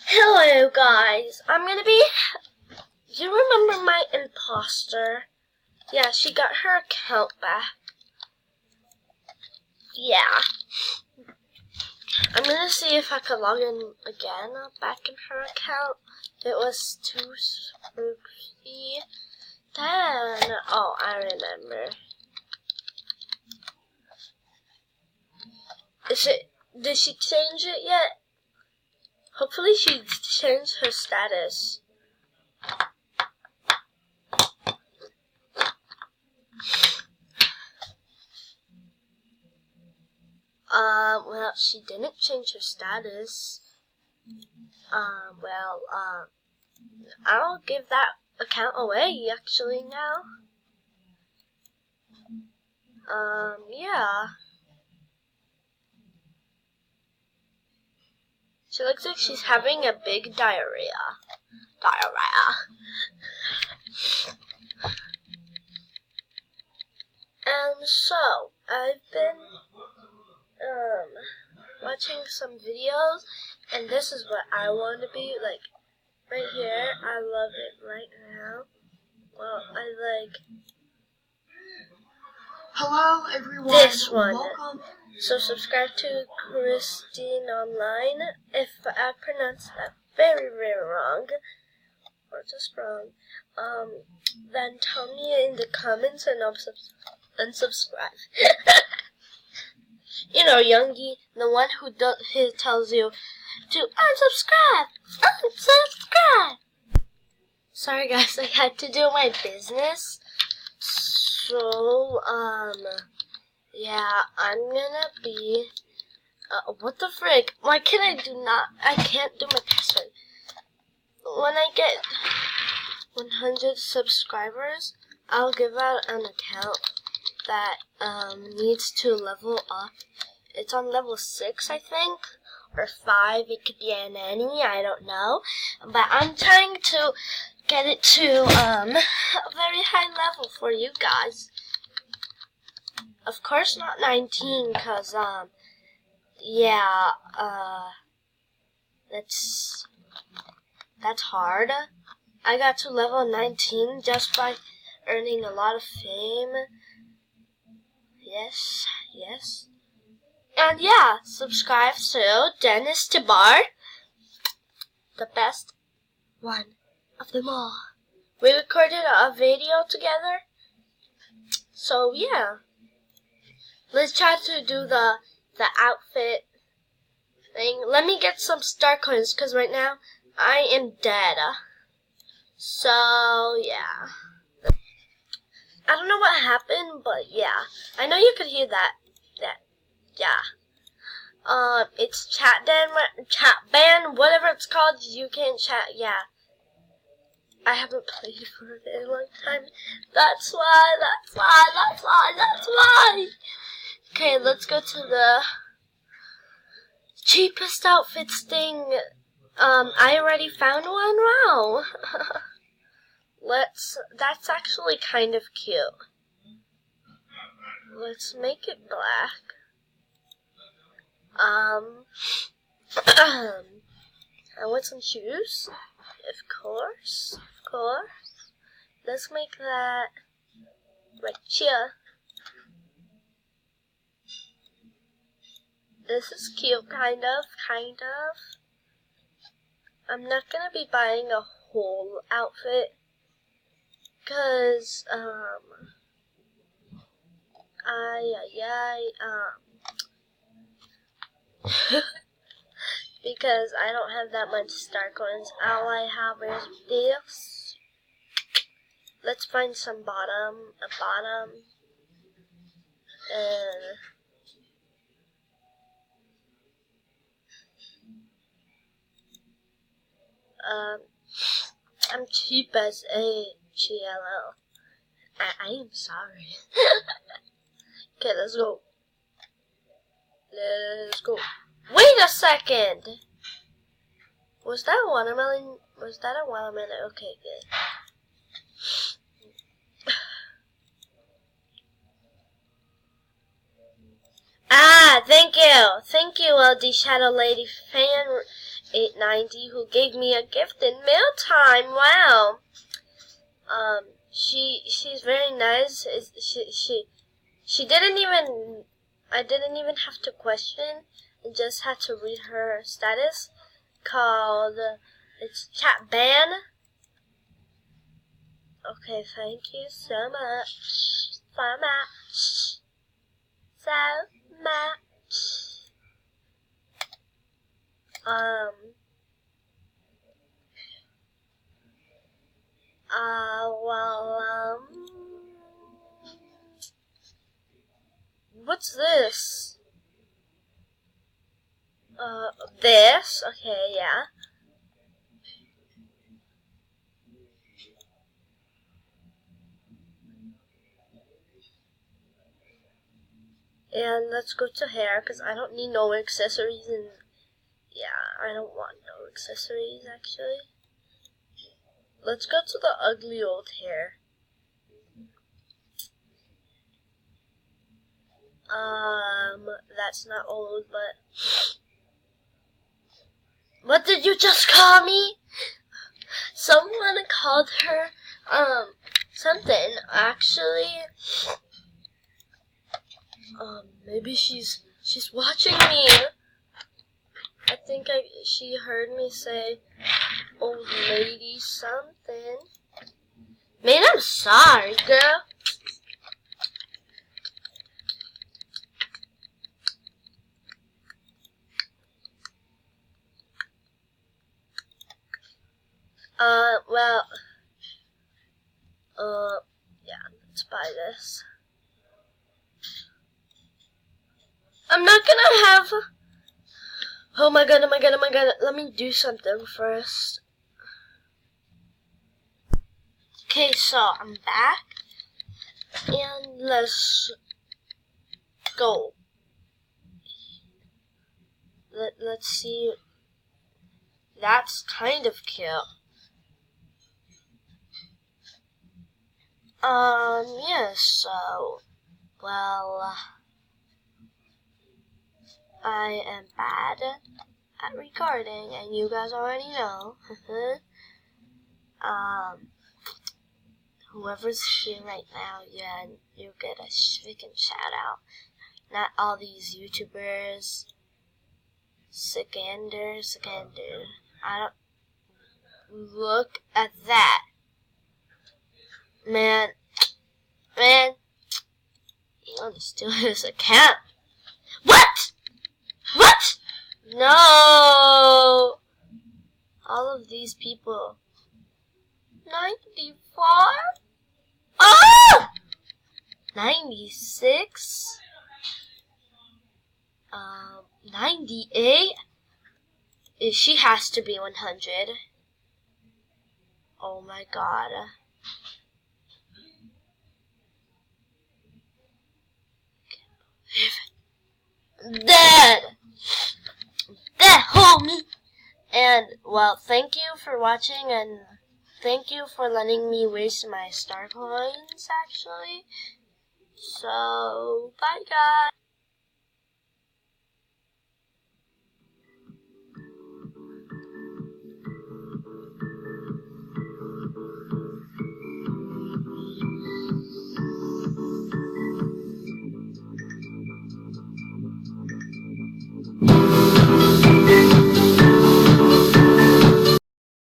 Hello guys, I'm gonna be, do you remember my imposter? Yeah, she got her account back. Yeah. I'm gonna see if I could log in again back in her account. It was too spooky. Then, oh, I remember. Did she change it yet? Hopefully she changed her status. Well, she didn't change her status. I'll give that account away actually now. Yeah. She looks like she's having a big diarrhea. And so, I've been, watching some videos, and this is what I want to be, like, right here. I love it right now. Well, I like hello everyone. This one. Welcome. So subscribe to Christine Online. If I pronounced that very, very wrong, or just wrong, then tell me in the comments and I'll unsubscribe. You know, Youngie, the one who tells you to unsubscribe. Sorry guys, I had to do my business. So, yeah, I'm gonna be, what the frick? Why can I can't do my password. When I get 100 subscribers, I'll give out an account that, needs to level up. It's on level 6, I think, or 5, it could be an any, I don't know. But I'm trying to get it to, a very high level for you guys. Of course not 19, cause, yeah, that's hard. I got to level 19 just by earning a lot of fame. Yes. And yeah, subscribe to Dennis Tabar, the best one of them all. We recorded a video together, so yeah. Let's try to do the outfit thing. Let me get some star coins, because right now I am dead. So, yeah. I don't know what happened, but yeah. I know you could hear that. Yeah. It's chat ban, whatever it's called, you can chat, yeah. I haven't played for a very long time. That's why. Okay, let's go to the cheapest outfits thing. I already found one. Wow. That's actually kind of cute. Let's make it black. I want some shoes. Of course. Let's make that right here. This is cute, kind of. I'm not gonna be buying a whole outfit, cause, because I don't have that much star coins. All I have is this. Let's find some bottom, and I'm cheap as a GLL. I am sorry. Okay, let's go. Wait a second! Was that a watermelon? Okay, good. Thank you, LD Shadow Lady fan. 890 who gave me a gift in meal time. Wow. She's very nice. She didn't even, I didn't even have to question. I just had to read her status called, it's chat ban. Okay, thank you so much. So much. So much. What's this? This? Okay, yeah. And let's go to hair, because I don't need no accessories, and yeah, I don't want no accessories, actually. Let's go to the ugly old hair. That's not old, but... What did you just call me? Someone called her, something, actually. Maybe she's watching me. I think she heard me say old lady something. Man, I'm sorry, girl. Yeah, let's buy this. I'm not gonna have... Oh my god, let me do something first. Okay, so I'm back. And let's go. Let's see. That's kind of cute. Yeah, so, well, I am bad at recording, and you guys already know. Whoever's here right now, yeah, you get a freaking shout out. Not all these YouTubers. Sikander. I don't... Look at that. Man, you want to steal his account? What? No! All of these people. 94? Oh! 96? 98? She has to be 100. Oh my god. Dead, homie. And, well, thank you for watching, and thank you for letting me waste my star coins, actually. So, bye guys.